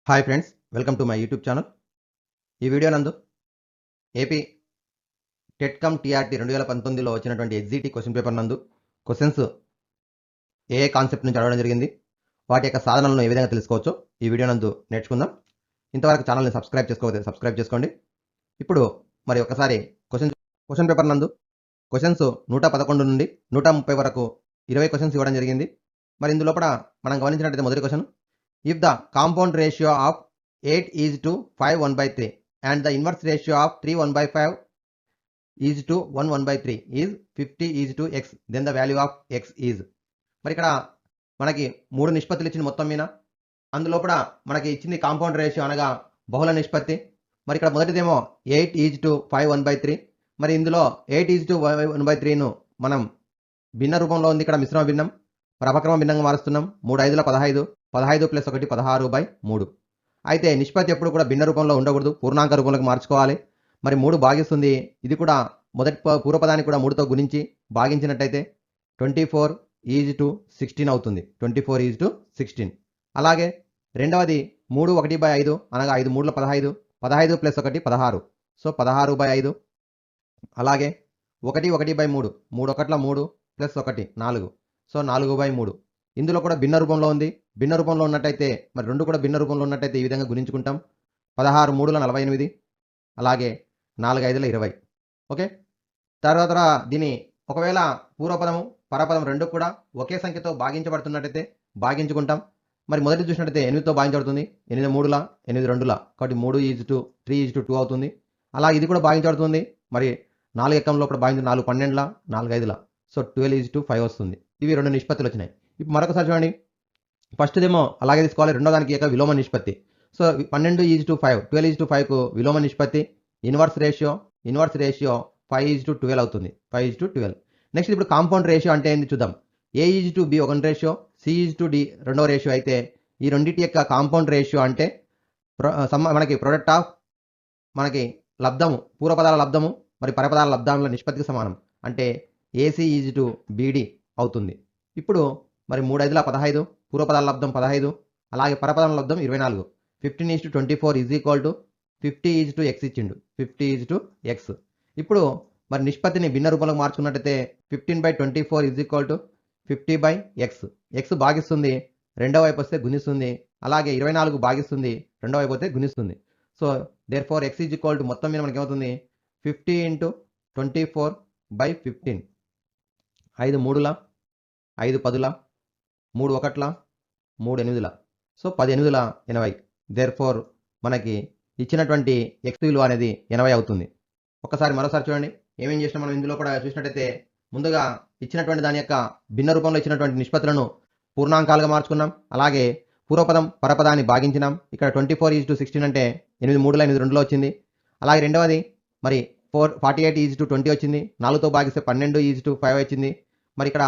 Hi friends, welcome to my YouTube channel. ఈ video నందు AP TET come TRT 2019లో వచ్చినటువంటి ఎగ్జిటి question paper నందు questions ఏ concept నుంచి అడగడం జరిగింది, వాటి యొక్క సాధనలను ఏ విధంగా తెలుసుకోవచ్చో ఈ వీడియో నందు నేర్చుకుందాం. ఇంతవరకు ఛానల్ని సబ్స్క్రైబ్ చేసుకోకపోతే సబ్స్క్రైబ్ చేసుకోండి. ఇప్పుడు మరి ఒకసారి క్వశ్చన్ పేపర్ నందు క్వశ్చన్స్ 111 నుండి 130 వరకు 20 క్వశ్చన్స్ ఇవ్వడం జరిగింది. మరి ఇందులోపల మనం గమనించినట్లయితే మొదటి question, if the compound ratio of 8 is to 5 1/3 and the inverse ratio of 3 1/5 is to 1 1/3 is 50 is to x, then the value of x is. మరి ఇక్కడ మనకి మూడు నిష్పత్తులు ఇచ్చిన మొత్తం మీద అందులోపల మనకి ఇచ్చింది కాంపౌండ్ రేషియో అనగా బహుళ నిష్పత్తి. మరి ఇక్కడ మొదటిదేమో 8 is to 5 1/3. మరి ఇందులో 8 is to 1/3ను మనం భిన్న రూపంలో ఉంది, ఇక్కడ మిశ్రమ భిన్నం, మరి అపక్రమ భిన్నంగా మారుస్తున్నాం. 3 5ల 15, 15 + 1 16/3. అయితే నిష్పత్తి ఎప్పుడు కూడా భిన్న రూపంలో ఉండకూడదు, పూర్ణాంక రూపంలోకి మార్చుకోవాలి. మరి 3 భాగిస్తుంది, ఇది కూడా మొదటి పూర్వపదాన్ని కూడా 3తో గుణించి భాగించినట్టయితే 24 is to 16 అవుతుంది. 24 is to 16. అలాగే రెండవది 3 1/5 అనగా 5 3ల 15, 15 + 1 16, సో 16/5. అలాగే 1 1/3, 3 1ల 3 + 1 4, సో 4/3. ఇందులో కూడా భిన్న రూపంలో ఉంది. భిన్న రూపంలో ఉన్నట్టయితే మరి రెండు కూడా భిన్న రూపంలో ఉన్నట్టయితే ఈ విధంగా గుణించుకుంటాం. 16 3ల 48, అలాగే 4 5ల 20. ఓకే, తర్వాత దీని ఒకవేళ పూర్వపదము పరపదం రెండు కూడా ఒకే సంఖ్యతో భాగించబడుతున్నట్టయితే భాగించుకుంటాం. మరి మొదటి చూసినట్టయితే 8తో భాగించబడుతుంది, 8 3ల 8 2ల, కాబట్టి 3 is to 3 is to 2 అవుతుంది. అలా ఇది కూడా భాగించబడుతుంది, మరి 4 ఎక్కం లోపల భాగించి 4 12ల 4 5ల, సో 12 is to 5 వస్తుంది. ఇవి రెండు నిష్పత్తులు వచ్చినాయి. ఇప్పుడు మరొకసారి చూడండి, ఫస్ట్దేమో అలాగే తీసుకోవాలి, రెండో దానికి యొక్క విలోమ నిష్పత్తి. So 12 is to 5, 12 is to 5కు విలోమ నిష్పత్తి ఇన్వర్స్ రేషియో 5 is to 12 అవుతుంది. 5 is to 12. నెక్స్ట్ ఇప్పుడు కాంపౌండ్ రేషియో అంటే ఏంటి చూద్దాం. A is to B ఒక ratio, C is to D రెండో రేషియో అయితే ఈ రెండింటి యొక్క కాంపౌండ్ రేషియో అంటే మనకి ప్రొడక్ట్ ఆఫ్ మనకి లబ్ధము, పూర్వపదాల లబ్ధము మరి పరపదాల లబ్ధాల నిష్పత్తికి సమానం. అంటే AC is to BD అవుతుంది. ఇప్పుడు మరి 3 5ల 15, పూర్వపదాల లబ్ధం 15, అలాగే పరపదాల లబ్ధం 24. 15 is to 24 is equal to 50 is to x ఇచ్చిండు, 50 is to x. ఇప్పుడు మరి నిష్పత్తిని భిన్న రూపంలోకి మార్చుకున్నట్టయితే 15/24 is equal to 50/x. x భాగిస్తుంది, రెండో వైపు వస్తే గుణిస్తుంది, అలాగే 24 భాగిస్తుంది, రెండో వైపు వస్తే గుణిస్తుంది. So there four x is equal to మొత్తం మీద మనకి ఏమవుతుంది 50 × 24/15. 5 3ల 5 10ల 3 1ల 3 8ల, సో 10 8ల 80. దేర్ ఫోర్ మనకి ఇచ్చినటువంటి x విలువ అనేది 80 అవుతుంది. ఒకసారి మరోసారి చూడండి ఏమేం చేసినా మనం ఇందులో కూడా చూసినట్టయితే ముందుగా ఇచ్చినటువంటి దాని యొక్క భిన్న రూపంలో ఇచ్చినటువంటి నిష్పత్తులను పూర్ణాంకాలుగా మార్చుకున్నాం, అలాగే పూర్వపదం పరపదాన్ని భాగించినాం. ఇక్కడ 24 is to 16 అంటే 8 3ల 8 2ల వచ్చింది. అలాగే రెండవది మరి 48 is to 20 వచ్చింది, 4తో భాగిస్తే 12 is to 5 వచ్చింది. మరి ఇక్కడ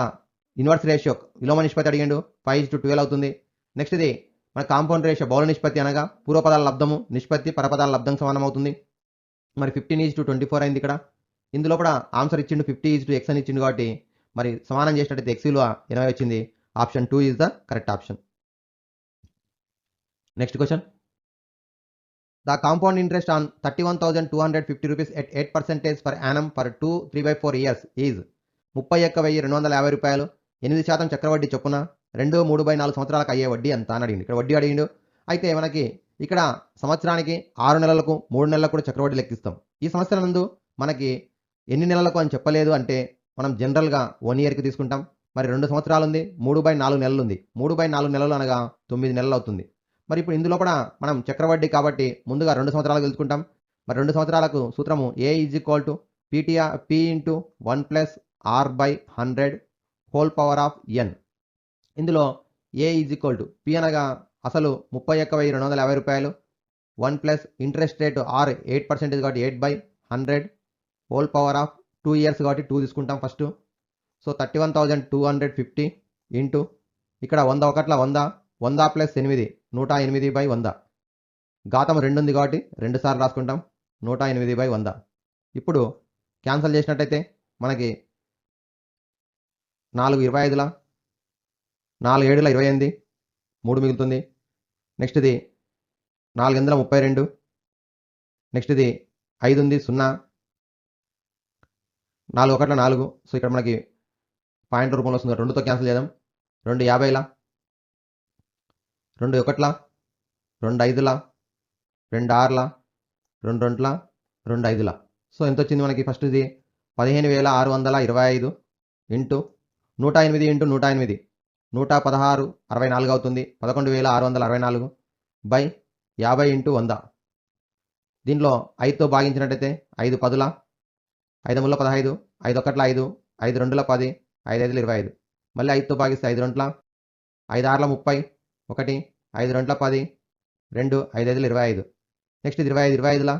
ఇన్వర్స్ రేషియో విలోమ నిష్పత్తి అడిగిండు, 5 is to 12 అవుతుంది. నెక్స్ట్ ఇది మన కాంపౌండ్ రేషియో బహుళ నిష్పత్తి అనగా పూర్వపదాల లబ్ధము నిష్పత్తి పరపదాల లబ్ధం సమానం అవుతుంది. మరి 15 is to 24 అయింది. ఇక్కడ ఇందులో కూడా ఆన్సర్ ఇచ్చిండు 50 is to x అని ఇచ్చిండు, కాబట్టి మరి సమానం చేసినట్టయితే x విలువ 80 వచ్చింది. Option 2 is the correct option. Next question, the compound interest on 31,250 rupees at 8% per annum for 2 3/4 years is 31,250 రూపాయలు, 8% చక్రవడ్డీ చొప్పున 2 3/4 సంవత్సరాలకు అయ్యే వడ్డీ ఎంత అని అడిగింది. ఇక్కడ వడ్డీ అడిగిండు. అయితే మనకి ఇక్కడ సంవత్సరానికి 6 నెలలకు 3 నెలలకు కూడా చక్రవడ్డీ లెక్కిస్తాం. ఈ సంవత్సరం నందు మనకి ఎన్ని నెలలకు అని చెప్పలేదు, అంటే మనం జనరల్గా 1 ఇయర్కి తీసుకుంటాం. మరి 2 సంవత్సరాలు ఉంది, 3/4 నెలలు ఉంది, 3/4 నెలలు అనగా 9 నెలలు అవుతుంది. మరి ఇప్పుడు ఇందులో కూడా మనం చక్రవడ్డీ కాబట్టి ముందుగా 2 సంవత్సరాలకు తెలుసుకుంటాం. మరి 2 సంవత్సరాలకు సూత్రము A is equal to P × 1 + R/100 whole power of n. ఇందులో A is equal to P అనగా అసలు 31,250 రూపాయలు, 1 ప్లస్ ఇంట్రెస్ట్ రేటు R 8% కాబట్టి 8/100 హోల్ పవర్ ఆఫ్ 2 ఇయర్స్ కాబట్టి 2 తీసుకుంటాం ఫస్ట్. సో 31,250 ఇంటూ ఇక్కడ 100 1ల 100, 100 + 8 108/100, ఘాతం 2 ఉంది కాబట్టి 2 సార్లు రాసుకుంటాం, 108/100. ఇప్పుడు క్యాన్సల్ చేసినట్టయితే మనకి 4 25ల 4 7ల 28, 3 మిగులుతుంది. నెక్స్ట్ది 432. నెక్స్ట్ ఇది 5 ఉంది, 0, 4 1 4. సో ఇక్కడ మనకి పాయింట్ రూపంలో వస్తుంది, 2తో క్యాన్సిల్ చేద్దాం. 2 50ల, 2 1ల, 2 5ల, 2 6ల, 2 2ల, 2 5ల. సో ఎంత వచ్చింది మనకి? ఫస్ట్ ఇది 15,625 ఇంటూ 108 ఇంటూ 108, 116 64 అవుతుంది. 11,664 బై 50 ఇంటూ 100. దీంట్లో 5తో భాగించినట్టయితే 5 10ల, 5 3 15, 5 1 5, 5 2 10, 5 5 25. మళ్ళీ 5తో భాగిస్తే 5 2, 5 6 30, 1, 5 2 10, 2, 5 5 25. నెక్స్ట్ 25 25ల,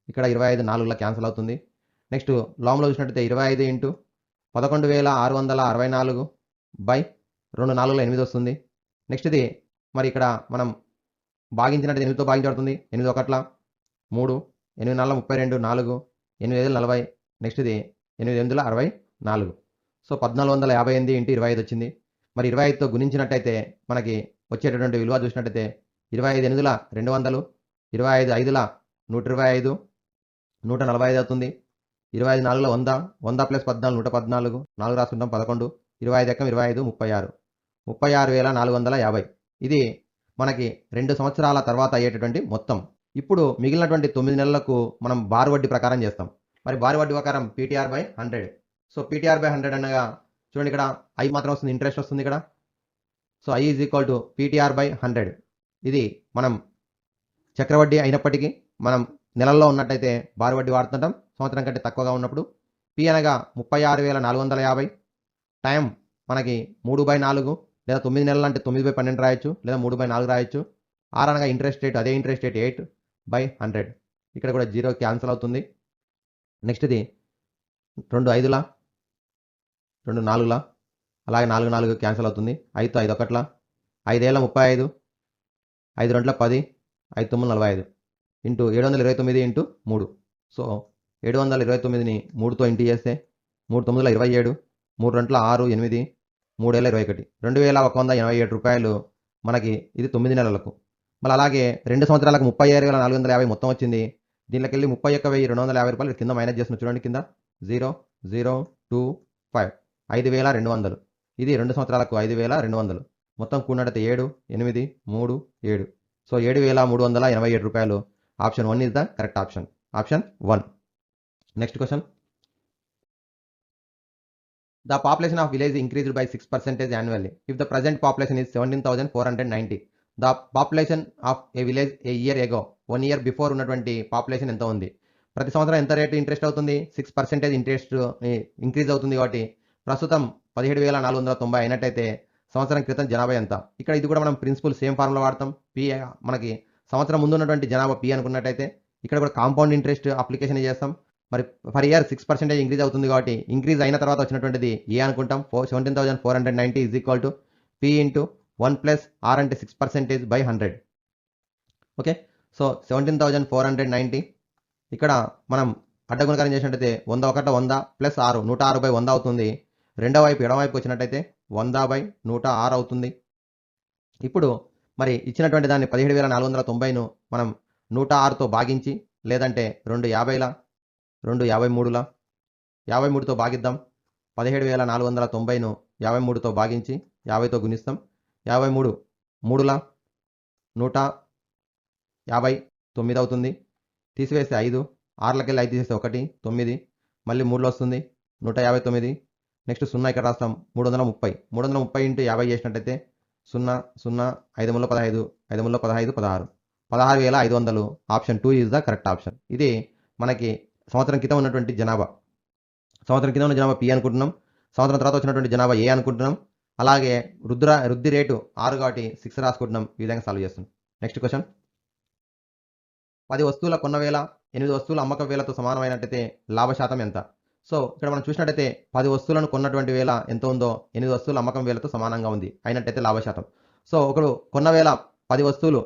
ఇక్కడ 25 4ల క్యాన్సిల్ అవుతుంది. నెక్స్ట్ లాంగ్లో చూసినట్టయితే 25 ఇంటూ 11,664 బై 2 4ల 8 వస్తుంది. నెక్స్ట్ ఇది మరి ఇక్కడ మనం భాగించినట్టు 8తో భాగించబడుతుంది. 8 1ల 3, 8 4 32, 4, 8 5 40. నెక్స్ట్ ఇది 8 8 64. సో 1458 ఇంటూ 25 వచ్చింది. మరి 25తో గుణించినట్టయితే మనకి వచ్చేటటువంటి విలువ చూసినట్టయితే 25 8ల 200, 25 5ల 125, 145 అవుతుంది. 25 4ల 100, 100 ప్లస్ 14 114, 4 రాసుకుంటాం 11, 25 ఎక్కం 25, 36, 36,450. ఇది మనకి 2 సంవత్సరాల తర్వాత అయ్యేటటువంటి మొత్తం. ఇప్పుడు మిగిలినటువంటి 9 నెలలకు మనం బారు వడ్డీ ప్రకారం చేస్తాం. మరి బారు వడ్డీ ప్రకారం PTR by 100. So PTR by 100 అనగా చూడండి, ఇక్కడ ఐ మాత్రం వస్తుంది, ఇంట్రెస్ట్ వస్తుంది ఇక్కడ. So I is equal to PTR by 100. ఇది మనం చక్రవడ్డీ అయినప్పటికీ మనం నెలల్లో ఉన్నట్టయితే బారు వడ్డీ వాడుతుంటాం. సంవత్సరం కంటే తక్కువగా ఉన్నప్పుడు పి అనగా 36,450, టైం మనకి 3/4, లేదా 9 నెలలు అంటే 9/12 రాయొచ్చు, లేదా 3/4 రాయొచ్చు. ఆర్ అనగా ఇంట్రెస్ట్ రేట్, అదే ఇంట్రెస్ట్ రేట్ 8/100. ఇక్కడ కూడా 0 క్యాన్సిల్ అవుతుంది. నెక్స్ట్ ఇది 2 5ల, 2 4ల, అలాగే 4 4 క్యాన్సిల్ అవుతుంది. 5తో 5 1ల, 5 ఏళ్ళ 35, 5 2ల 10, 5 9 45 ఇంటూ 729 ఇంటూ 3. సో 729ని 3తో ఇంటూ చేస్తే 3 9ల 27, 3 2ల 6 8, 3 ఏళ్ళ 21, 2,187 రూపాయలు మనకి ఇది 9 నెలలకు. మళ్ళీ అలాగే 2 సంవత్సరాలకు 36,450 మొత్తం వచ్చింది. దీంట్లోకి వెళ్ళి 31,250 రూపాయలు కింద మైనస్ చేస్తున్నా చూడండి, కింద 0 0 2 5, 5,200. ఇది 2 సంవత్సరాలకు 5,200. మొత్తం కూడినట్టయితే 7 8 3 7. సో 7,387 రూపాయలు. Option 1 is the correct option. Option 1. Next question. The population of village increased by 6% annually. If the present population is 17,490, the population of a village a year ago, 1 year before ఉన్నటువంటి population ఎంత ఉంది? ప్రతి సంవత్సరం ఎంత rate interest అవుతుంది? 6% interest increase అవుతుంది. కాబట్టి ప్రస్తుతం 17,490 అయినట్టయితే సంవత్సరం క్రితం జనాభా ఎంత? ఇక్కడ ఇది కూడా మనం ప్రిన్సిపల్ సేమ్ ఫార్ములా వాడతాం. పి మనకి సంవత్సరం ముందు ఉన్నటువంటి జనాభా పి అనుకున్నట్టయితే ఇక్కడ కూడా కాంపౌండ్ ఇంట్రెస్ట్ అప్లికేషన్ చేస్తాం. మరి పర్ ఇయర్ 6% ఇంక్రీజ్ అవుతుంది. కాబట్టి ఇంక్రీజ్ అయిన తర్వాత వచ్చినటువంటిది ఏ అనుకుంటాం? 17,490 is equal to P into 1 plus R అంటే 6% బై 100. ఓకే, సో 17,490 ఇక్కడ మనం అడ్డగుణకారం చేసినట్టయితే 100 1 100 ప్లస్ 6 106/100 అవుతుంది. రెండవ వైపు ఎడమవైపు వచ్చినట్టయితే 100/106 అవుతుంది. ఇప్పుడు మరి ఇచ్చినటువంటి దాన్ని 17,490ను మనం 106తో భాగించి, లేదంటే 2 50ల, 2 53ల, 53తో భాగిద్దాం. 17,490ను 53తో భాగించి 50తో గుణిస్తాం. 53 3ల 159 అవుతుంది. తీసివేస్తే 5, 6లకెళ్ళి 5 తీసేస్తే 1 9, మళ్ళీ 3లో వస్తుంది 159. నెక్స్ట్ 0 ఇక్కడ రాస్తాం. 330 330 ఇంటూ 50 చేసినట్టయితే 0 0 5 3 15, 5 3 15 16, 16,500. Option 2 is the correct option. ఇది మనకి సంవత్సరం క్రితం ఉన్నటువంటి జనాభా. సంవత్సరం కింద ఉన్న జనాభా పి అనుకుంటున్నాం. సంవత్సరం తర్వాత వచ్చినటువంటి జనాభా ఏ అనుకుంటున్నాం. అలాగే వృద్ధి రేటు 6 కాబట్టి 6 రాసుకుంటున్నాం. ఈ విధంగా సాల్వ్ చేస్తున్నాం. Next question. 10 వస్తువుల కొన్న వేల 8 వస్తువుల అమ్మక వేలతో సమానమైనట్టయితే లాభశాతం ఎంత? సో ఇక్కడ మనం చూసినట్టయితే 10 వస్తువులను కొన్నటువంటి వేల ఎంత ఉందో 8 వస్తువుల అమ్మకం వేలతో సమానంగా ఉంది అయినట్టయితే లాభశాతం. సో ఒకడు కొన్న వేల 10 వస్తువులు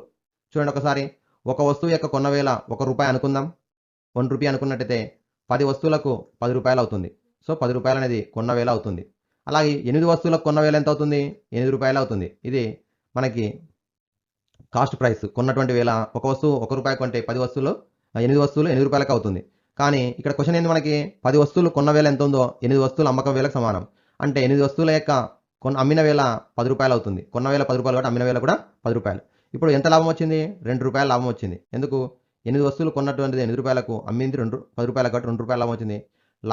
చూడండి ఒకసారి. ఒక వస్తువు యొక్క కొన్న వేల 1 రూపాయి అనుకుందాం. 1 రూపాయి అనుకున్నట్టయితే 10 వస్తువులకు 10 రూపాయలు అవుతుంది. సో 10 రూపాయలు అనేది కొన్న వేల అవుతుంది. అలాగే 8 వస్తువులకు కొన్న వేల ఎంత అవుతుంది? 8 రూపాయలు అవుతుంది. ఇది మనకి కాస్ట్ ప్రైస్ కొన్నటువంటి వేళ ఒక వస్తువు ₹1 కొంటే 10 వస్తువులు 8 వస్తువులు ₹8 అవుతుంది. కానీ ఇక్కడ క్వశ్చన్ ఏంది మనకి 10 వస్తువులు కొన్న వేళ ఎంత ఉందో 8 వస్తువులు అమ్మకం వేలకు సమానం. అంటే 8 వస్తువుల యొక్క అమ్మిన వేళ ₹10 అవుతుంది. కొన్న వేళ ₹10 కాబట్టి అమ్మిన వేళ కూడా ₹10. ఇప్పుడు ఎంత లాభం వచ్చింది? ₹2 లాభం వచ్చింది. ఎందుకు? 8 వస్తువులు కొన్నటువంటిది ₹8కు అమ్మింది ₹10 కాబట్టి ₹2 లాభం వచ్చింది.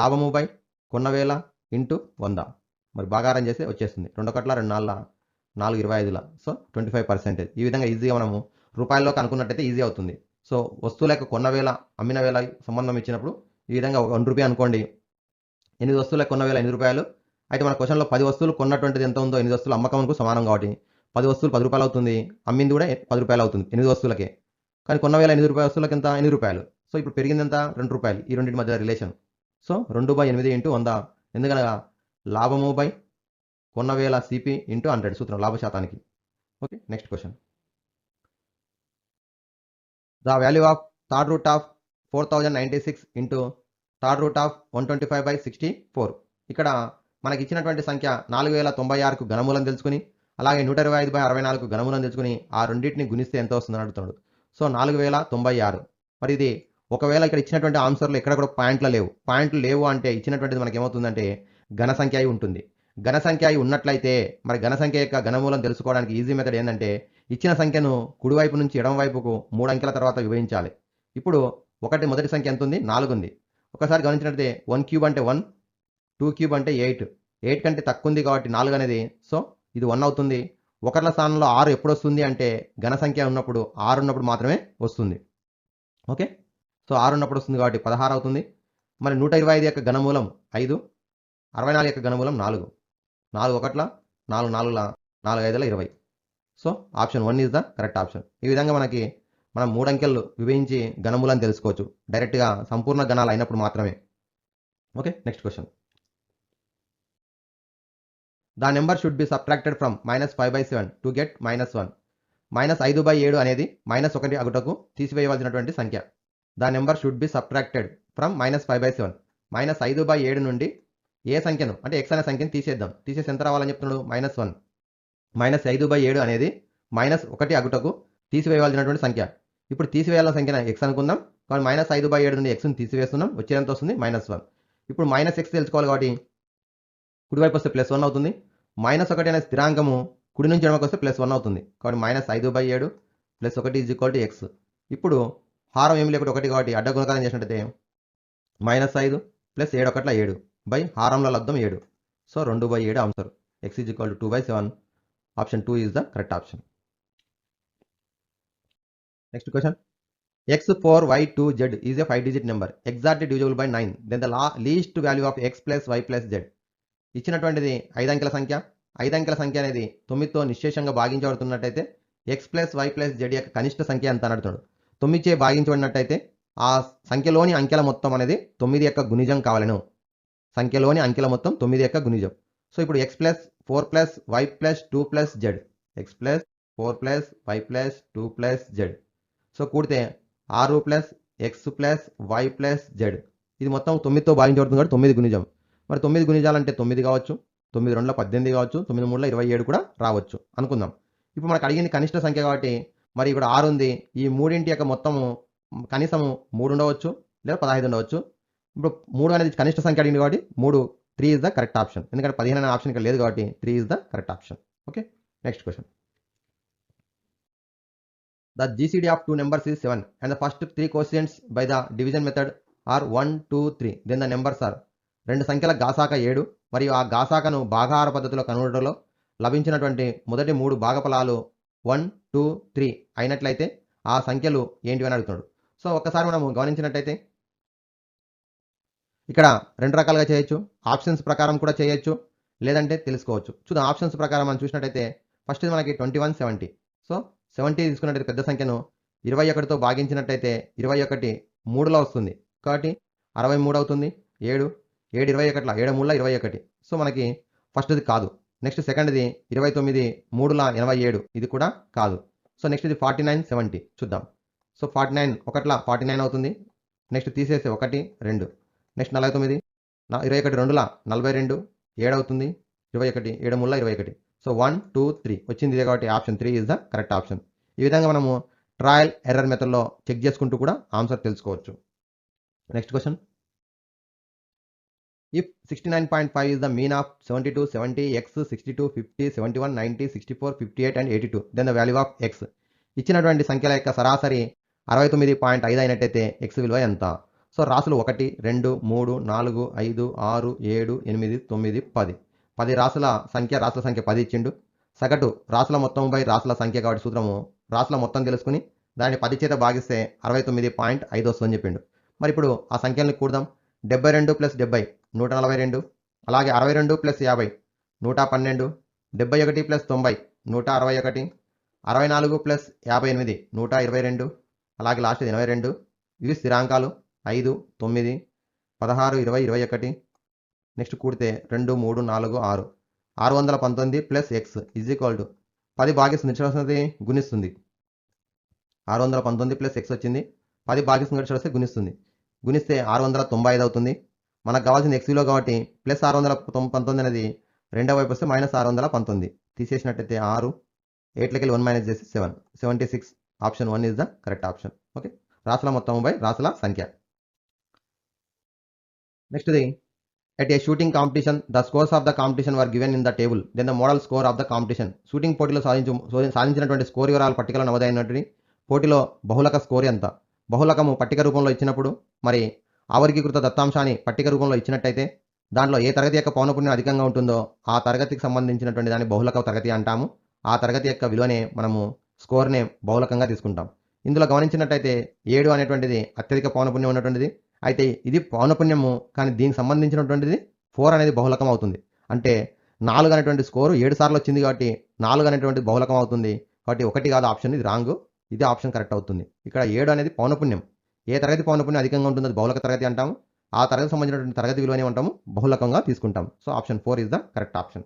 లాభము బై కొన్న వేళ ఇంటూ 100. మరి భాగారం చేస్తే వచ్చేస్తుంది. 2 1 2 4 4 25. సో 25%. ఈ విధంగా ఈజీగా మనము రూపాయల్లోకి అనుకున్నట్టయితే ఈజీ అవుతుంది. సో వస్తువుల యొక్క కొన్న వేళ అమ్మిన వేళ సంబంధం ఇచ్చినప్పుడు ఈ విధంగా ₹1 అనుకోండి. 8 వస్తువుల కొన్న వేళ ₹8. అయితే మన క్వశ్చన్లో 10 వస్తువులు కొన్నటువంటిది ఎంత ఉందో 8 వస్తువులు అమ్మకంకు సమానం కాబట్టి 10 వస్తువులు ₹10 అవుతుంది. అమ్మింది కూడా ₹10 అవుతుంది 8 వస్తువులకే. కానీ కొన్న వేళ ₹8 వస్తువులకి ఎంత? ₹8. సో ఇప్పుడు పెరిగింది ఎంత? ₹2. ఈ రెండింటి మధ్య రిలేషన్. So 2/8 into 100. ఎందుకనగా లాభము బై కొన్న వేళ సిపి ఇంటూ 100 సూత్రం లాభ శాతానికి. Okay, next question. The value of third root of 4096 into third root of 125/64. ఇక్కడ మనకి ఇచ్చినటువంటి సంఖ్య 4096కు ఘనమూలం తెలుసుకుని అలాగే 125/64కు ఘనమూలం తెలుసుకుని ఆ రెండింటిని గుణిస్తే ఎంత వస్తుందని అడుగుతున్నాడు. సో 4096. మరి ఇది ఒకవేళ ఇక్కడ ఇచ్చినటువంటి ఆన్సర్లు ఎక్కడ కూడా పాయింట్లు లేవు అంటే ఇచ్చినటువంటిది మనకి ఏమవుతుందంటే ఘన సంఖ్య అయి ఉంటుంది. ఘన సంఖ్య అయి ఉన్నట్లయితే మరి ఘన సంఖ్య యొక్క ఘనమూలం తెలుసుకోవడానికి ఈజీ మెథడ్ ఏంటంటే ఇచ్చిన సంఖ్యను కుడివైపు నుంచి ఎడమ వైపుకు 3 అంకెల తర్వాత విభజించాలి. ఇప్పుడు మొదటి సంఖ్య ఎంత ఉంది? 4 ఉంది. ఒకసారి గమనించినట్లయితే 1 క్యూబ్ అంటే 1, 2 క్యూబ్ అంటే 8. 8 కంటే తక్కువ ఉంది కాబట్టి 4 అనేది. సో ఇది 1 అవుతుంది. ఒకట్ల స్థానంలో 6 ఎప్పుడు వస్తుంది అంటే ఘన సంఖ్య ఉన్నప్పుడు 6 ఉన్నప్పుడు మాత్రమే వస్తుంది. ఓకే, సో 6 ఉన్నప్పుడు వస్తుంది కాబట్టి 16 అవుతుంది. మరి 125 యొక్క ఘనమూలం 5, 64 యొక్క ఘనమూలం 4. 4 1 4 4 4 5 20. So option 1 is the correct option. ఈ విధంగా మనం 3 అంకెలు విభజించి ఘనమూలాన్ని తెలుసుకోవచ్చు డైరెక్ట్గా సంపూర్ణ గణాలు అయినప్పుడు మాత్రమే. Okay, next question. The number should be subtracted from -5/7 to get -1. -5/7 అనేది -1 అగుటకు తీసివేయవలసినటువంటి సంఖ్య. The number should be subtracted from -5/7. -5/7 నుండి ఏ సంఖ్యను అంటే x అనే సంఖ్యను తీసేద్దాం. తీసేసి ఎంత రావాలని చెప్తున్నాడు? -1. -5/7 అనేది -1 అగుటకు తీసివేయవలసినటువంటి సంఖ్య. ఇప్పుడు తీసివేయాల్సిన సంఖ్య x అనుకుందాం. కాబట్టి -5/7 నుండి xను తీసివేస్తున్నాం. వచ్చేంత వస్తుంది -1. ఇప్పుడు -x తెలుసుకోవాలి కాబట్టి కుడివైపు వస్తే +1 అవుతుంది. -1 అనే స్థిరాంకము కుడి నుంచి ఎడమకు వస్తే +1 అవుతుంది. కాబట్టి -5/7 + 1 x. ఇప్పుడు హారం ఏమి లేకుండా 1 కాబట్టి అడ్డ గుణకారం చేసినట్టయితే -5 + 7 1 7 బై హారంలో లబ్ధం 7. So 2/7 answer. x = 2/7. Option 2 is the correct option. Next question. x 4 y 2 z is a 5-digit number exactly divisible by 9. Then the least value of x plus y plus z. ఇచ్చినటువంటిది 5 అంకెల సంఖ్య. 5 అంకెల సంఖ్య అనేది 9తో నిశ్శేషంగా భాగించబడుతున్నట్టయితే x plus y plus z యొక్క కనిష్ట సంఖ్య ఎంత అని అడుగుతాడు. 9చే భాగించబడినట్టయితే ఆ సంఖ్యలోని అంకెల మొత్తం అనేది 9 యొక్క గుణిజం కావాలను. సంఖ్యలోని అంకెల మొత్తం 9 యొక్క గుణిజం. సో ఇప్పుడు x plus 4 plus y plus 2 plus z. x plus 4 plus y plus 2 plus z. So కూడితే 6 plus x plus y plus z. ఇది మొత్తం 9తో భాగించబడుతుంది కాబట్టి 9 గుణిజం. మరి 9 గుణిజాలంటే 9 కావచ్చు, 9 2 18 కావచ్చు, 9 3 27 కూడా రావచ్చు అనుకుందాం. ఇప్పుడు మనకు అడిగింది కనిష్ట సంఖ్య కాబట్టి మరి ఇక్కడ 6 ఉంది. ఈ మూడింటి యొక్క మొత్తము కనీసము 3 ఉండవచ్చు లేదా 15 ఉండవచ్చు. ఇప్పుడు 3 అనేది కనిష్ట సంఖ్య అడిగింది కాబట్టి 3 ఈజ్ ద కరెక్ట్ ఆప్షన్. ఎందుకంటే 15 అనే ఆప్షన్ ఇక్కడ లేదు కాబట్టి 3 is the correct option. Okay, next question. The GCD of two numbers is 7 and the first 3 quotients by the division method are 1, 2, 3. Then the numbers are. రెండు సంఖ్యల గాసాక 7 మరియు ఆ గాసాకను భాగాహార పద్ధతిలో కనుగొనడంలో లభించినటువంటి మొదటి 3 భాగఫలాలు 1, 2, 3 అయినట్లయితే ఆ సంఖ్యలు ఏంటివని అడుగుతున్నాడు. సో ఒక్కసారి మనం గమనించినట్టయితే ఇక్కడ 2 రకాలుగా చేయొచ్చు. ఆప్షన్స్ ప్రకారం కూడా చేయొచ్చు, లేదంటే తెలుసుకోవచ్చు. చూద్దాం. ఆప్షన్స్ ప్రకారం మనం చూసినట్టయితే ఫస్ట్ మనకి 21 70. సో 70 తీసుకున్నట్టయితే పెద్ద సంఖ్యను 21తో భాగించినట్టయితే 21 3లో వస్తుంది కాబట్టి 63 అవుతుంది. 7 7 21 7 3 21. సో మనకి ఫస్ట్ది కాదు. నెక్స్ట్ సెకండ్ది 29 3 87. ఇది కూడా కాదు. సో నెక్స్ట్ ఇది 49 70 చూద్దాం. సో 49 1 49 అవుతుంది. నెక్స్ట్ తీసేస్తే 1 2. నెక్స్ట్ 49 21 2 42 7 అవుతుంది. 21 7 3 21. సో 1 2 3 వచ్చింది ఇదే కాబట్టి option 3 is the correct option. ఈ విధంగా మనము ట్రయల్ ఎర్రర్ మెథడ్లో చెక్ చేసుకుంటూ కూడా ఆన్సర్ తెలుసుకోవచ్చు. Next question. If 69.5 is the mean of 72, 70, x, 62, 50, 71, 90, 64, 58 and 82, then the value of x. ఇచ్చినటువంటి సంఖ్యల యొక్క సరాసరి 69.5 అయినట్టయితే x విలువ ఎంత? సో రాసులు 1, 2, 3, 4, 5, 6, 7, 8, 9, 10. 10 రాసుల సంఖ్య 10 ఇచ్చిండు. సగటు రాసుల మొత్తం బై రాసుల సంఖ్య కాబట్టి సూత్రము రాసుల మొత్తం తెలుసుకుని దాన్ని 10 చేత భాగిస్తే 69.5 వస్తుందని చెప్పిండు. మరి ఇప్పుడు ఆ సంఖ్యల్ని కూడదాం. 72 ప్లస్ 70 142, అలాగే 62 ప్లస్ 50 112, 71 ప్లస్ 90 161, 64 ప్లస్ 58 122, అలాగే లాస్ట్ 82. ఇవి స్థిరాంకాలు 5, 9, 16, 20, 21. నెక్స్ట్ కూడితే 2, 3, 4, 6. 619 plus X is equal to 10 భాగిస్తుంది గుణిస్తుంది. 619 ప్లస్ ఎక్స్ వచ్చింది. 10 భాగిస్తుంది గుణిస్తుంది. గుణిస్తే 695 అవుతుంది. మనకు కావాల్సింది ఎక్స్ విలువ కాబట్టి ప్లస్ 619 అనేది రెండవ వైపు వస్తే మైనస్ 619 తీసేసినట్టయితే 6, 8లోకి 1 మైనస్ చేసి 7, 76. Option 1 is the correct option. Okay, రాసుల మొత్తం బై రాసుల సంఖ్య. Next the at a shooting competition the scores of the competition were given in the table then the modal score of the competition. Shooting పోటీలో సాధించినటువంటి score వివరాలు పట్టికలో నమోదైనటువంటి పోటీలో బహుళక score ఎంత? బహుళకము పట్టిక రూపంలో ఇచ్చినప్పుడు మరి ఆవర్గీకృత దత్తాంశాన్ని పట్టిక రూపంలో ఇచ్చినట్టయితే దాంట్లో ఏ తరగతి యొక్క పౌనపుణ్యం అధికంగా ఉంటుందో ఆ తరగతికి సంబంధించినటువంటి దాన్ని బహుళక తరగతి అంటాము. ఆ తరగతి యొక్క విలువనే మనము స్కోర్నే బహుళకంగా తీసుకుంటాం. ఇందులో గమనించినట్టయితే 7 అనేటువంటిది అత్యధిక పౌనపుణ్యం ఉన్నటువంటిది. అయితే ఇది పౌనపుణ్యము కానీ దీనికి సంబంధించినటువంటిది 4 అనేది బహుళకం అవుతుంది. అంటే 4 అనేటువంటి స్కోరు 7 సార్లు వచ్చింది కాబట్టి 4 అనేటువంటి బహుళకం అవుతుంది. కాబట్టి 1 కాదు ఆప్షన్, ఇది రాంగ్. ఇది ఆప్షన్ కరెక్ట్ అవుతుంది. ఇక్కడ 7 అనేది పౌనపుణ్యం. ఏ తరగతి పౌనపుణ్యం అధికంగా ఉంటుందో అది బహుళక తరగతి అంటాము. ఆ తరగతి సంబంధించినటువంటి తరగతి విలువని అంటాము బహుళకంగా తీసుకుంటాం. So option 4 is the correct option.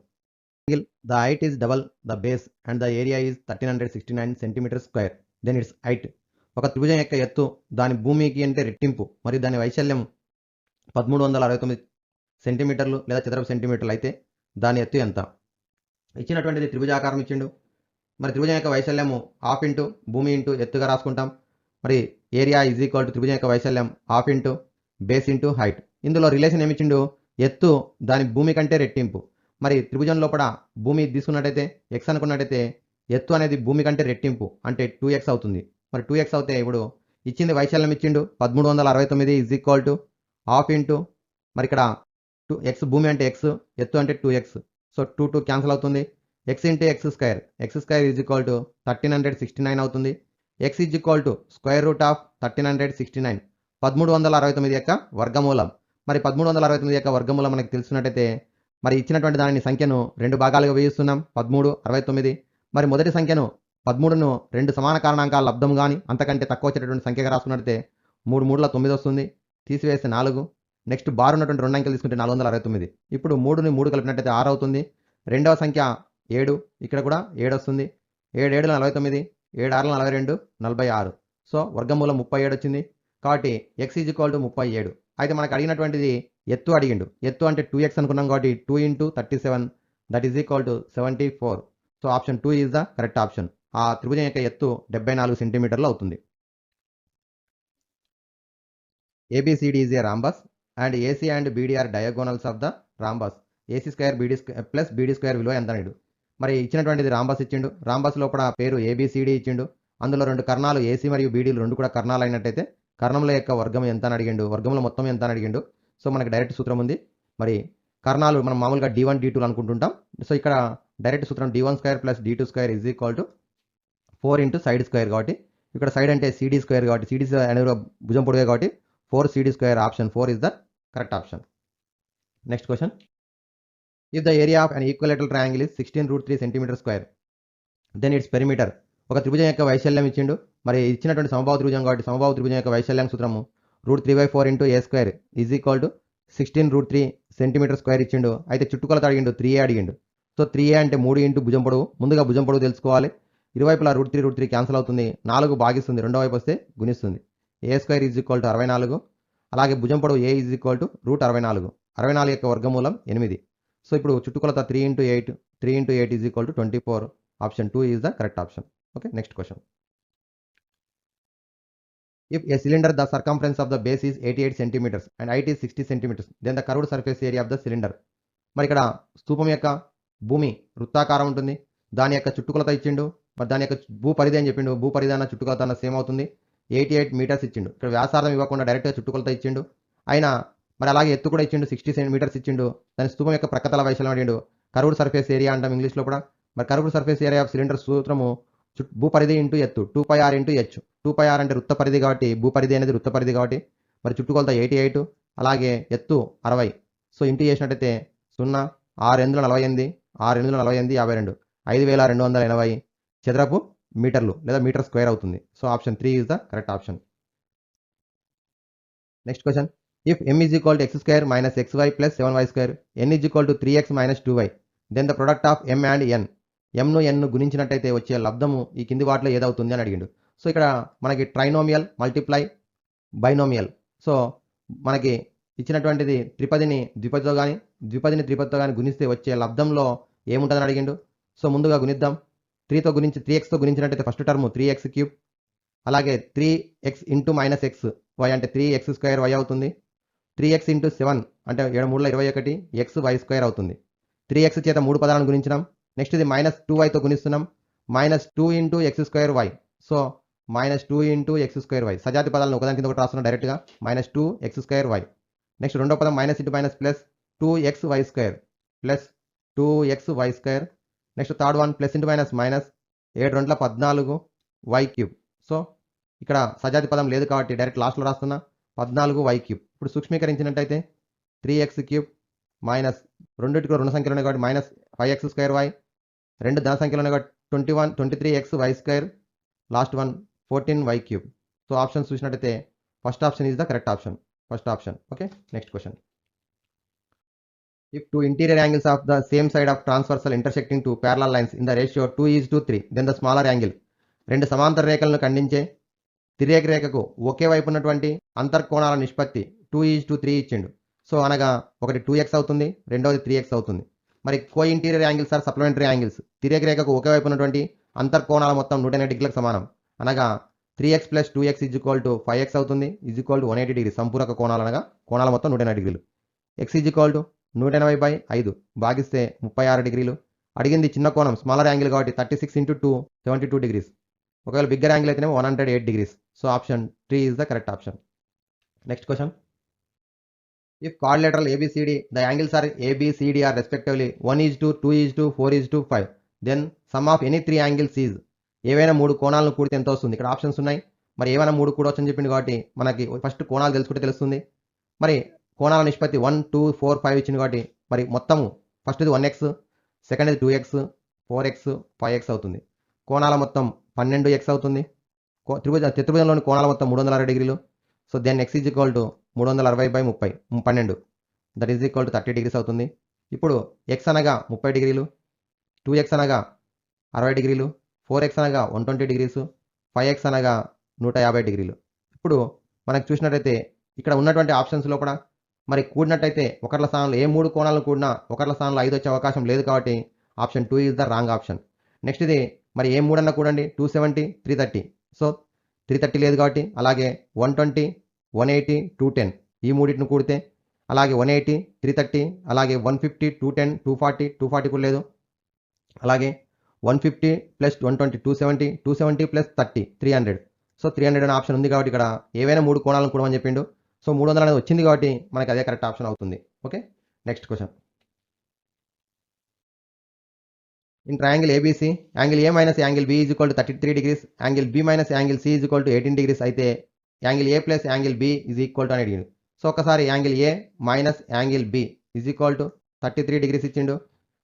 The height is double the base and the area is 1369 centimetre square then its height. ఒక త్రిభుజం యొక్క ఎత్తు దాని భూమికి అంటే రెట్టింపు మరియు దాని వైశాల్యం 1369 సెంటీమీటర్లు లేదా చదరపు సెంటీమీటర్లు అయితే దాని ఎత్తు ఎంత? ఇచ్చినటువంటిది త్రిభుజాకారం ఇచ్చిండు. మరి త్రిభుజం యొక్క వైశాల్యము హాఫ్ ఇంటూ భూమి ఇంటూ ఎత్తుగా రాసుకుంటాం. మరి ఏరియా ఈజ్ ఈక్వల్ టు త్రిభుజం యొక్క వైశాల్యం half into base into height. ఇందులో రిలేషన్ ఏమిచ్చిండు? ఎత్తు దాని భూమి కంటే రెట్టింపు. మరి త్రిభుజం లోపల భూమి తీసుకున్నట్టయితే ఎక్స్ అనుకున్నట్టయితే ఎత్తు అనేది భూమి కంటే రెట్టింపు అంటే 2x అవుతుంది. మరి 2x అవుతే ఇప్పుడు ఇచ్చింది వైశాల్యం ఇచ్చిండు 1369 is equal to half into మరి ఇక్కడ 2x భూమి అంటే ఎక్స్, ఎత్తు అంటే 2x. సో 2 క్యాన్సిల్ అవుతుంది. X into X square is equal to 1369 అవుతుంది. X is equal to square root of 1369 1369 యొక్క వర్గమూలం. మరి 1369 యొక్క వర్గమూలం మనకు తెలుసుకున్నట్టయితే మరి ఇచ్చినటువంటి దానిని సంఖ్యను 2 భాగాలుగా వేయిస్తున్నాం 13, 69. మరి మొదటి సంఖ్యను 13ను 2 సమాన కారణాంకాల లబ్ధం కానీ అంతకంటే తక్కువ వచ్చేటటువంటి సంఖ్యగా రాసుకున్నట్టయితే 3 3ల 9 వస్తుంది. తీసివేస్తే 4. నెక్స్ట్ బార్ ఉన్నటువంటి 2 అంకెలు తీసుకుంటే 469. ఇప్పుడు 3ని 3 కలిపినట్టయితే 6 అవుతుంది. రెండవ సంఖ్య 7, ఇక్కడ కూడా 7 వస్తుంది. 7 7 49, 7 6 42, 46. సో వర్గమూలం 37 వచ్చింది. కాబట్టి ఎక్స్ ఈజ్ ఈక్వల్ టు 37. అయితే మనకు అడిగినటువంటిది ఎత్తు అడిగిండు. ఎత్తు అంటే 2x అనుకున్నాం కాబట్టి 2 into 37 that is equal to 74. So option 2 is the correct option. ఆ త్రిభుజం యొక్క ఎత్తు 74 సెంటీమీటర్లు అవుతుంది. ABCD is a rhombus and AC and BD are diagonals of the rhombus. AC square BD square plus BD square విలువ ఎంత అన్నాడు. మరి ఇచ్చినటువంటిది రాంబస్ ఇచ్చిండు. రాంబస్ లోపల పేరు ABCD ఇచ్చిండు. అందులో 2 కర్ణాలు AC మరియు BDలు 2 కూడా కర్ణాలు అయినట్టయితే కర్ణముల యొక్క వర్గం ఎంత అని అడిగిండు, వర్గముల మొత్తం ఎంత అని అడిగిండు. సో మనకి డైరెక్ట్ సూత్రం ఉంది. మరి కర్ణాలు మనం మామూలుగా D1 D2 అనుకుంటుంటాం. సో ఇక్కడ డైరెక్ట్ సూత్రం D1 square plus D2 square is equal to 4 into side square కాబట్టి ఇక్కడ సైడ్ అంటే CD స్క్వేర్ కాబట్టి CD అనేది భుజం పొడివే కాబట్టి 4 CD square. Option 4 is the correct option. Next question. If the area of an equilateral triangle is 16√3 centimetre square then its perimeter. ఒక త్రిభుజం యొక్క వైశాల్యం ఇచ్చిండు. మరి ఇచ్చినటువంటి సమబాహు త్రిభుజం కాబట్టి సమబాహు త్రిభుజం యొక్క వైశాల్యం సూత్రము √3/4 into A square is equal to 16√3 centimetre square ఇచ్చిండు. అయితే చుట్టుకొలత అడిగిండు 3A అడిగిండు. సో 3A అంటే 3 ఇంటూ భుజం పొడవు. ముందుగా భుజం పొడవు తెలుసుకోవాలి. ఇరువైపులా √3 క్యాన్సిల్ అవుతుంది. 4 భాగిస్తుంది. రెండో వైపు వస్తే గుణిస్తుంది. A square is equal to 64. అలాగే భుజం పొడవు A ఈజ్ ఈక్వల్ టు √64. 64 యొక్క వర్గమూలం 8. సో ఇప్పుడు చుట్టుకొలత 3 into 8 is equal to 24. Option 2 is the correct option. Okay, next question. If a cylinder, the circumference of the base is 88 centimeters and height is 60 centimeters, then the curved surface area of the cylinder. మరి ఇక్కడ స్తూపం యొక్క భూమి వృత్తాకారం ఉంటుంది, దాని యొక్క చుట్టుకొలత ఇచ్చిండు, మరి దాని యొక్క భూ పరిధి అని చెప్పిండు, భూ పరిధి అన్న చుట్టుకొలత అన్న సేమ్ అవుతుంది, 88 మీటర్స్ ఇచ్చిండు. ఇక్కడ వ్యాసార్థం ఇవ్వకుండా డైరెక్ట్గా చుట్టుకొలత ఇచ్చిండు. అయినా మరి అలాగే ఎత్తు కూడా ఇచ్చిండు, 60 మీటర్స్ ఇచ్చిండు. దాని స్తూపం యొక్క ప్రక్కతల వైశాల్యం అడిగిండు, కర్వ్డ్ సర్ఫేస్ ఏరియా అంటాం ఇంగ్లీష్లో కూడా. మరి curved surface area of cylinder సూత్రము భూ పరిధి ఇంటూ ఎత్తు 2πr ఇంటూ హెచ్. 2πr అంటే వృత్త పరిధి కాబట్టి, భూ పరిధి అనేది వృత్త పరిధి కాబట్టి, మరి చుట్టుకొలత 88, అలాగే ఎత్తు 60. సో ఇంటూ చేసినట్టయితే 0, 6×48, 6×48, 52, 5280 చదరపు మీటర్లు లేదా మీటర్ స్క్వేర్ అవుతుంది. So option 3 is the correct option. Next question. If m is equal to x square minus xy plus 7y square, n is equal to 3x minus 2y, then the product of m and n. ఎంను ఎన్ను గుణించినట్టయితే వచ్చే లబ్ధము ఈ కింది వాటిలో ఏదవుతుంది అని అడిగిండు. So ఇక్కడ మనకి trinomial multiply binomial. So మనకి ఇచ్చినటువంటిది త్రిపదిని ద్విపదితో కానీ ద్విపదిని త్రిపదితో కానీ గుణిస్తే వచ్చే లబ్ధంలో ఏముంటుందని అడిగిండు. సో ముందుగా గుణిద్దాం. 3తో గుణించి 3x గుణించినట్టయితే ఫస్ట్ టర్మ్ 3x3, అలాగే 3x into minus X why అంటే 3x² y అవుతుంది. 3x ఇంటూ 7 అంటే 7 3 21 xy² అవుతుంది. 3x చేత 3 పదాలను గుణించినాం. నెక్స్ట్ ఇది -2yతో గుణిస్తున్నాం, -2 into x²y. So -2 into x²y. సజాతి పదాలను ఒకదాని కింద ఒకటి రాస్తున్నాం డైరెక్ట్గా, -2x²y. నెక్స్ట్ రెండో పదం minus into minus plus 2xy² plus 2xy². Next third one plus into minus minus 7 2 14 y3. So ఇక్కడ సజాతి పదం లేదు కాబట్టి డైరెక్ట్ లాస్ట్లో రాస్తున్నా 14 y3. ఇప్పుడు సూక్ష్మీకరించినట్టయితే 3x³ మైనస్ రెండింటికి 2 సంఖ్యలు ఉన్నాయి కాబట్టి -5x²y, 2 ధన సంఖ్యలు ఉన్నాయి కాబట్టి 23xy², last one 14y3. So option చూసినట్టయితే first option is the correct option, first option. Okay, next question. If two interior angles of the same side of transversal intersecting two parallel lines in the ratio 2:3, then the smaller angle. రెండు సమాంతర రేఖలను ఖండించే తిర్యక రేఖకు ఒకే వైపు ఉన్నటువంటి అంతర్కోణాల నిష్పత్తి 2:3 ఇచ్చిండు. So అనగా ఒకటి 2x అవుతుంది, రెండవది 3x అవుతుంది. మరి co interior angles are supplementary angles. తిర్యక రేఖకు ఒకే వైపు ఉన్నటువంటి అంతర్కోణాల మొత్తం 180 డిగ్రీలకు సమానం. అనగా 3x + 2x = 5x అవుతుంది, = 180 డిగ్రీ. సంపూరక కోణాలు అనగా కోణాల మొత్తం 180 డిగ్రీలు. x = 180/5 భాగిస్తే 36 డిగ్రీలు. అడిగింది చిన్న కోణం స్మాలర్ యాంగిల్ కాబట్టి 36 × 2 72 డిగ్రీస్. ఒకవేళ బిగ్గర్ యాంగిల్ అయితేనేమో 108 degrees. So option 3 is the correct option. Next question. If quadrilateral ABCD, the angles are ABCD are respectively 1:2, 2:2, 4:5, then sum of any 3 angles is. ఏవైనా 3 కోణాలను కూడితే ఎంత వస్తుంది? ఇక్కడ ఆప్షన్స్ ఉన్నాయి. మరి ఏమైనా 3 కూడవచ్చు అని చెప్పింది కాబట్టి మనకి ఫస్ట్ కోణాలు తెలుసుకుంటే తెలుస్తుంది. మరి కోణాల నిష్పత్తి 1 2 4 5 ఇచ్చింది కాబట్టి మరి మొత్తము ఫస్ట్ ఇది 1x, సెకండ్ ఇది 2x, 4x, 5x అవుతుంది. కోణాల మొత్తం 12x అవుతుంది. చతుర్భుజంలోని కోణాల మొత్తం 360 డిగ్రీలు. So then x = 360/30 12, that is equal to 30 degrees అవుతుంది. ఇప్పుడు x అనగా 30 డిగ్రీలు, 2x అనగా 60 డిగ్రీలు, 4x అనగా 120 డిగ్రీస్, 5x అనగా 150 డిగ్రీలు. ఇప్పుడు మనకు చూసినట్టయితే ఇక్కడ ఉన్నటువంటి ఆప్షన్స్లో కూడా మరి కూడినట్టయితే ఒకట్ల స్థానంలో ఏ 3 కోణాలను కూడినా ఒకట్ల స్థానంలో 5 వచ్చే అవకాశం లేదు కాబట్టి option 2 is the wrong option. Next ఇది మరి ఏ 3 అన్నా కూడండి, 270 330. సో 330 లేదు కాబట్టి అలాగే 120 180 210 ఈ మూడింటిని కూడితే అలాగే 180 330, అలాగే 150 210 240 240 కూడా లేదు, అలాగే 150 + 120 270 270 + 30 300. సో 300 అనే ఆప్షన్ ఉంది కాబట్టి ఇక్కడ ఏవైనా 3 కోణాలను కూడమని చెప్పిండు. సో 300 అనేది వచ్చింది కాబట్టి మనకి అదే కరెక్ట్ ఆప్షన్ అవుతుంది. Okay, next question. In triangle ABC, angle A - angle B = 33 degrees, angle B - angle C = 18 degrees అయితే యాంగిల్ A + యాంగిల్ B = అని అడిగింది. సో ఒకసారి angle A - angle B = 33 degrees ఇచ్చిండు.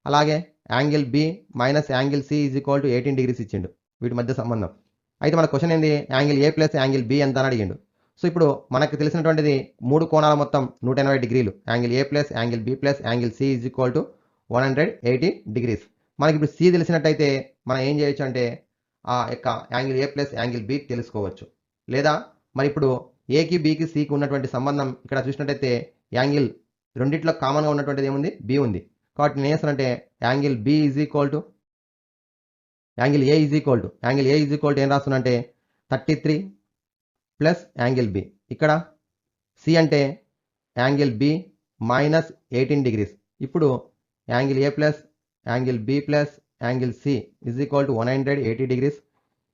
అలాగే angle B - angle C = 18 degrees ఇచ్చిండు. వీటి మధ్య సంబంధం. అయితే మన క్వశ్చన్ ఏంది, యాంగిల్ A + యాంగిల్ B ఎంత అని అడిగిండు. సో ఇప్పుడు మనకు తెలిసినటువంటిది 3 కోణాల మొత్తం 180 డిగ్రీలు. Angle A + angle B + angle C = 180 degrees. మనకి ఇప్పుడు C తెలిసినట్టయితే మనం ఏం చేయొచ్చు అంటే ఆ యొక్క యాంగిల్ A + యాంగిల్ B తెలుసుకోవచ్చు. లేదా మరి ఇప్పుడు ఏకి బికి సికి ఉన్నటువంటి సంబంధం ఇక్కడ చూసినట్టయితే యాంగిల్ రెండిట్లో కామన్గా ఉన్నటువంటిది ఏముంది, B ఉంది. కాబట్టి నేను చేస్తానంటే యాంగిల్ B = యాంగిల్ A ఏం రాస్తున్నంటే 33 ప్లస్ యాంగిల్ బి. ఇక్కడ సి అంటే యాంగిల్ బి మైనస్ 18 డిగ్రీస్. ఇప్పుడు angle A plus angle B plus angle C is equal to 180 degrees.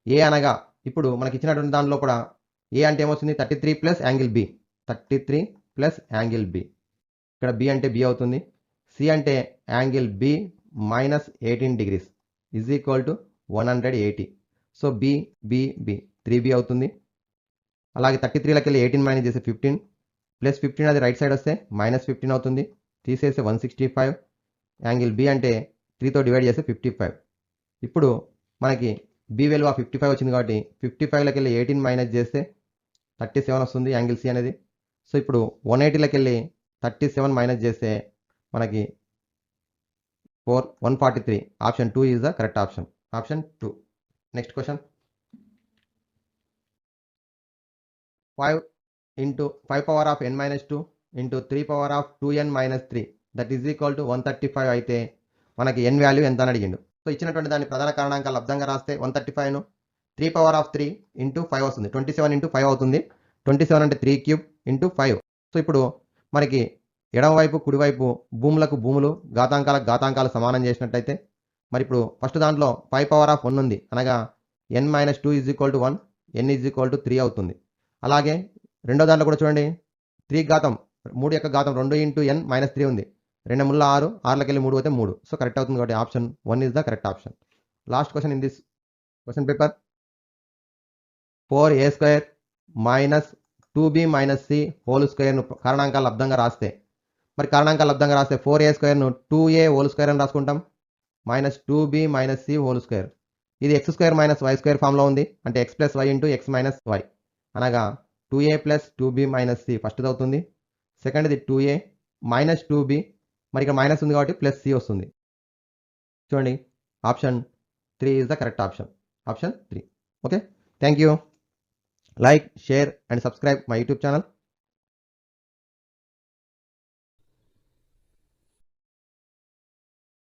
A అనగా ఇప్పుడు మనకి ఇచ్చినటువంటి దాంట్లో కూడా ఏ అంటే ఏమొస్తుంది 33 plus angle B, 33 plus angle B. ఇక్కడ బి అంటే బి అవుతుంది. సి అంటే angle B minus 18 degrees is equal to 180. So B B B 3b అవుతుంది. అలాగే 33లోకి వెళ్ళి 18 మైనస్ చేస్తే 15 ప్లస్ 15 అది రైట్ సైడ్ వస్తే మైనస్ 15 అవుతుంది. తీసేస్తే 165. యాంగిల్ బి అంటే 3తో డివైడ్ చేస్తే 55. ఇప్పుడు మనకి బి విలువ 55 వచ్చింది కాబట్టి 55లోకి వెళ్ళి 18 మైనస్ చేస్తే 37 వస్తుంది యాంగిల్ సి అనేది. సో ఇప్పుడు 180లోకి వెళ్ళి 37 మైనస్ చేస్తే మనకి 143. Option 2 is the correct option. Option 2. Next question. 5 into 5 power of n minus 2 into 3 power of 2n minus 3 that is equal to 135 అయితే మనకి n వాల్యూ ఎంత అని అడిగిండు. సో ఇచ్చినటువంటి దాని ప్రధాన కారణాంకాలు లబ్ధంగా రాస్తే 135ను 3 పవర్ ఆఫ్ 3 ఇంటూ 5 వస్తుంది. 27 ఇంటూ 5 అవుతుంది. 27 అంటే 3 క్యూబ్ ఇంటూ 5. సో ఇప్పుడు మనకి ఎడమవైపు కుడివైపు భూములకు భూములు ఘాతాంకాలకు ఘాతాంకాలు సమానం చేసినట్టయితే మరి ఇప్పుడు ఫస్ట్ దాంట్లో 5 పవర్ ఆఫ్ 1 ఉంది అనగా n minus 2 is equal to 1, n is equal to 3 అవుతుంది. అలాగే రెండో దాంట్లో కూడా చూడండి 3 ఘాతం 3 యొక్క ఘాతం 2 ఇంటూ n మైనస్ 3 ఉంది. 2 ముళ్ళ 6, 6లోకి వెళ్ళి 3 అయితే 3. సో కరెక్ట్ అవుతుంది కాబట్టి option 1 is the correct option. Last question in this question paper. 4a² minus 2b minus c whole స్క్వేర్ను కారణాంకాలు లబ్ధంగా రాస్తే మరి కారణాంకాలు లబ్ధంగా రాస్తే 4a² 2a హోల్ స్క్వేర్ అని రాసుకుంటాం minus 2b minus c whole square. ఇది x² మైనస్ y² ఫామ్లో ఉంది. అంటే x plus y into x minus y అనగా 2a plus 2b minus c ఫస్ట్ది అవుతుంది. సెకండ్ది 2a మైనస్ 2b, మరి ఇక్కడ మైనస్ ఉంది కాబట్టి ప్లస్ c వస్తుంది. చూడండి option 3 is the correct option. Option 3. Okay, thank you. Like, share and subscribe my YouTube channel.